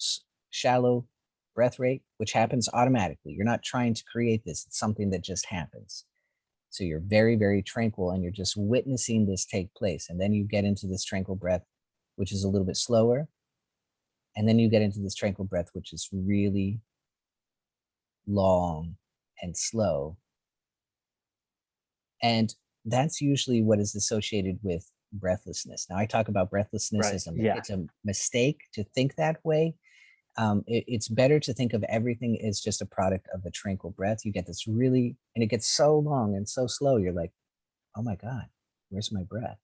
shallow breath rate, which happens automatically. You're not trying to create this. It's something that just happens. So you're very, very tranquil, and you're just witnessing this take place. And then you get into this tranquil breath, which is a little bit slower. And then you get into this tranquil breath, which is really long and slow. And that's usually what is associated with breathlessness. Now, I talk about breathlessness Right. as Yeah. it's a mistake to think that way. It's better to think of everything as just a product of the tranquil breath. You get this really, and it gets so long and so slow. You're like, oh my God, where's my breath?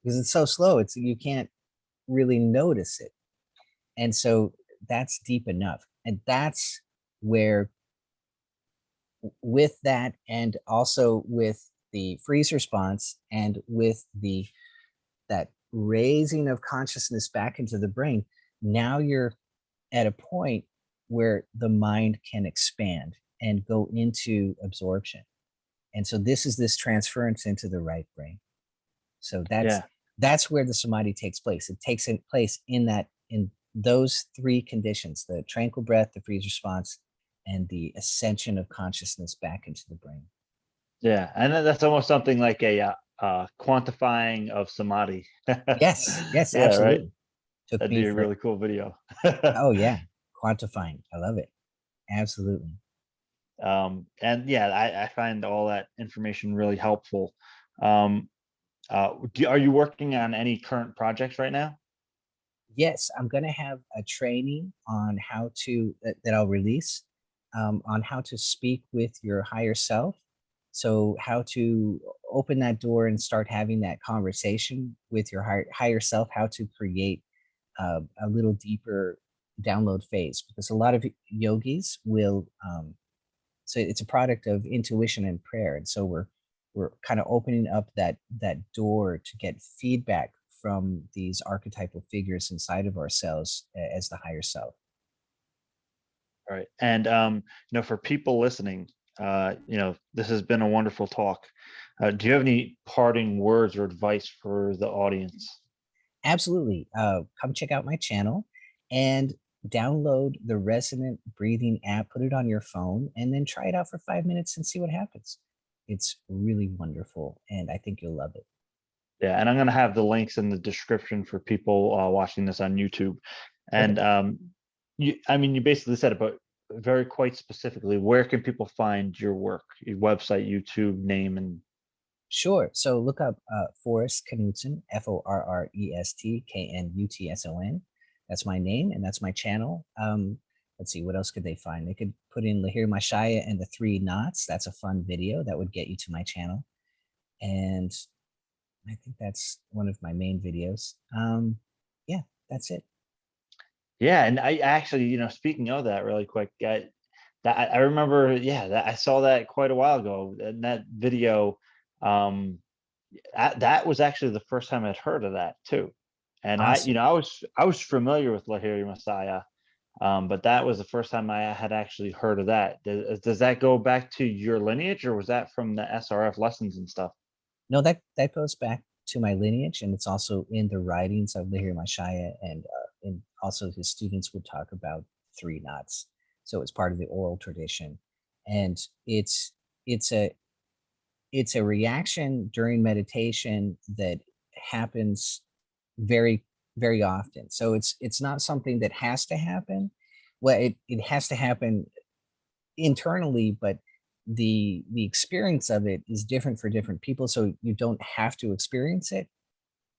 Because it's so slow, you can't really notice it. And so that's deep enough. And that's where, with that, and also with the freeze response, and with that raising of consciousness back into the brain, now you're at a point where the mind can expand and go into absorption. And so this transference into the right brain. So Yeah. that's where the samadhi takes place. It takes place in those three conditions: the tranquil breath, the freeze response, and the ascension of consciousness back into the brain. Yeah. And that's almost something like a quantifying of samadhi. Yes, yes, Yeah, right. absolutely. Took That'd me be a for, really cool video. oh yeah, quantifying. I love it. Absolutely. And yeah, I find all that information really helpful. Um, are you working on any current projects right now? Yes, I'm going to have a training on how to that I'll release, on how to speak with your higher self. So how to open that door and start having that conversation with your higher self. How to create a little deeper download phase, because a lot of yogis will So it's a product of intuition and prayer. And so we're kind of opening up that door to get feedback from these archetypal figures inside of ourselves as the higher self. Right. And for people listening, this has been a wonderful talk. Do you have any parting words or advice for the audience? Absolutely. Come check out my channel and download the Resonant Breathing app, put it on your phone, and then try it out for 5 minutes and see what happens. It's really wonderful, and I think you'll love it. Yeah, and I'm going to have the links in the description for people watching this on YouTube. And Perfect. you basically said it, but very quite specifically, where can people find your work, your website, YouTube name, and Sure. So look up Forrest Knutson, FORREST KNUTSON. That's my name and that's my channel. Let's see, what else could they find? They could put in Lahiri Mashaya and the 3 knots. That's a fun video that would get you to my channel. And I think that's one of my main videos. Yeah, that's it. yeah. And I actually, speaking of that really quick, I remember, that I saw that quite a while ago, and that video, that was actually the first time I'd heard of that too. And Awesome. I was familiar with Lahiri Messiah, but that was the first time I had actually heard of that. Does that go back to your lineage, or was that from the SRF lessons and stuff? No, that goes back to my lineage, and it's also in the writings of Lahiri Mashaya, and also his students would talk about 3 knots. So it's part of the oral tradition, and it's a it's a reaction during meditation that happens very very often. So it's not something that has to happen. Well, it has to happen internally, but the experience of it is different for different people, so you don't have to experience it.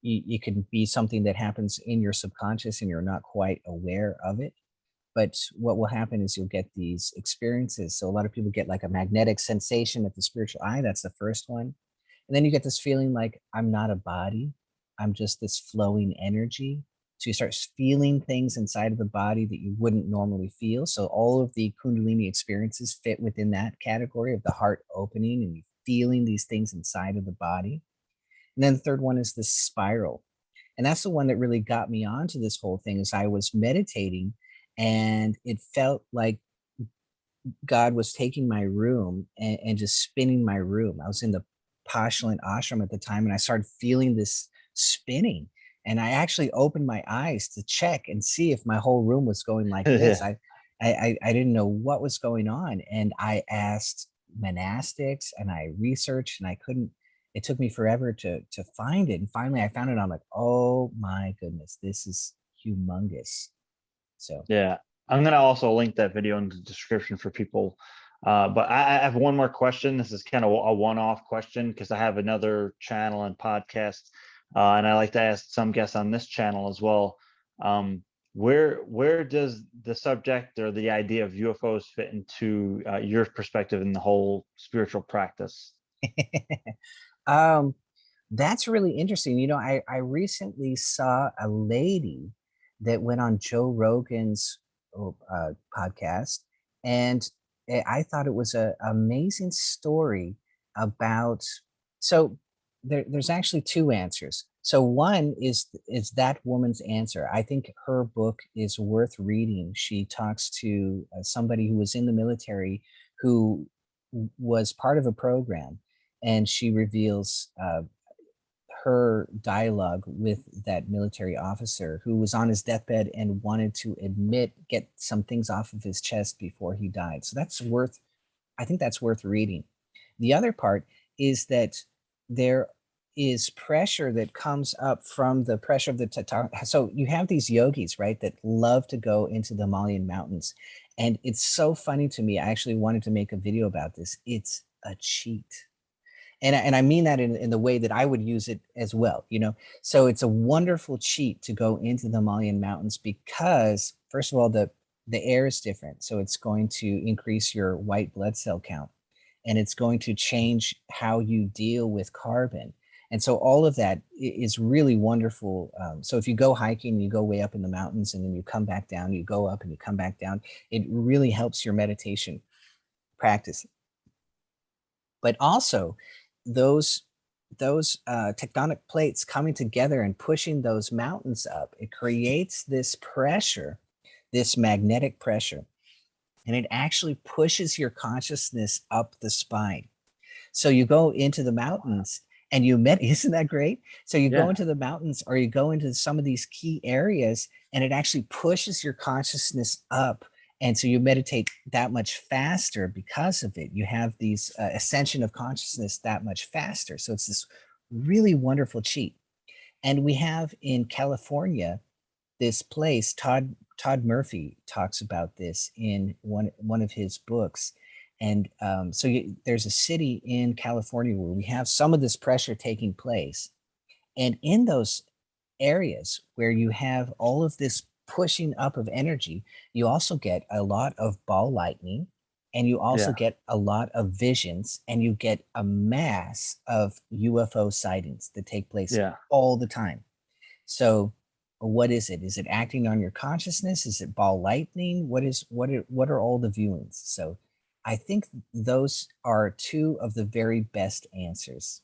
You can be something that happens in your subconscious and you're not quite aware of it. But what will happen is you'll get these experiences. So a lot of people get like a magnetic sensation at the spiritual eye. That's the first one. And then you get this feeling like I'm not a body, I'm just this flowing energy. So you start feeling things inside of the body that you wouldn't normally feel. So all of the Kundalini experiences fit within that category of the heart opening and you feeling these things inside of the body. And then the third one is this spiral. And that's the one that really got me onto this whole thing. Is I was meditating and it felt like God was taking my room and just spinning my room. I was in the Pashland ashram at the time, and I started feeling this spinning. And I actually opened my eyes to check and see if my whole room was going like this. Yeah. I didn't know what was going on, and I asked monastics and I researched, and I couldn't. It took me forever to find it, and finally I found it. I'm like, oh my goodness, this is humongous. So Yeah, I'm gonna also link that video in the description for people. But I have one more question. This is kind of a one-off question because I have another channel and podcast, and I like to ask some guests on this channel as well. Where does the subject or the idea of UFOs fit into your perspective in the whole spiritual practice? um, that's really interesting. I recently saw a lady that went on Joe Rogan's podcast, and I thought it was an amazing story about. So there's actually two answers. So one is that woman's answer. I think her book is worth reading. She talks to somebody who was in the military who was part of a program, and she reveals her dialogue with that military officer who was on his deathbed and wanted to get some things off of his chest before he died. So I think that's worth reading. The other part is that there is pressure that comes up from the pressure of the Tatar. So you have these yogis, right, that love to go into the Himalayan mountains. And it's so funny to me. I actually wanted to make a video about this. It's a cheat, and I mean that in the way that I would use it as well. So it's a wonderful cheat to go into the Himalayan mountains because, first of all, the air is different. So it's going to increase your white blood cell count, and it's going to change how you deal with carbon. And so all of that is really wonderful. So if you go hiking, you go way up in the mountains and then you come back down, you go up and you come back down, it really helps your meditation. practice. But also those tectonic plates coming together and pushing those mountains up, it creates this pressure, this magnetic pressure, and it actually pushes your consciousness up the spine. So you go into the mountains and isn't that great? So you go Yeah. into the mountains or you go into some of these key areas and it actually pushes your consciousness up. And so you meditate that much faster because of it. You have these ascension of consciousness that much faster. So it's this really wonderful cheat. And we have in California this place, Todd Murphy talks about this in one of his books. And there's a city in California where we have some of this pressure taking place. And in those areas where you have all of this pushing up of energy, you also get a lot of ball lightning, and you also Yeah. get a lot of visions, and you get a mass of UFO sightings that take place Yeah. all the time. So what is it? Is it acting on your consciousness? Is it ball lightning? What are all the viewings? So I think those are two of the very best answers.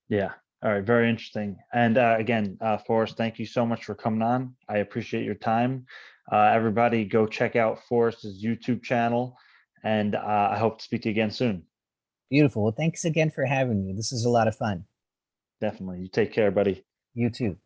Yeah. All right. Very interesting. And again, Forrest, thank you so much for coming on. I appreciate your time. Everybody go check out Forrest's YouTube channel, and I hope to speak to you again soon. Beautiful. Well, thanks again for having me. This is a lot of fun. Definitely. You take care, buddy. You too.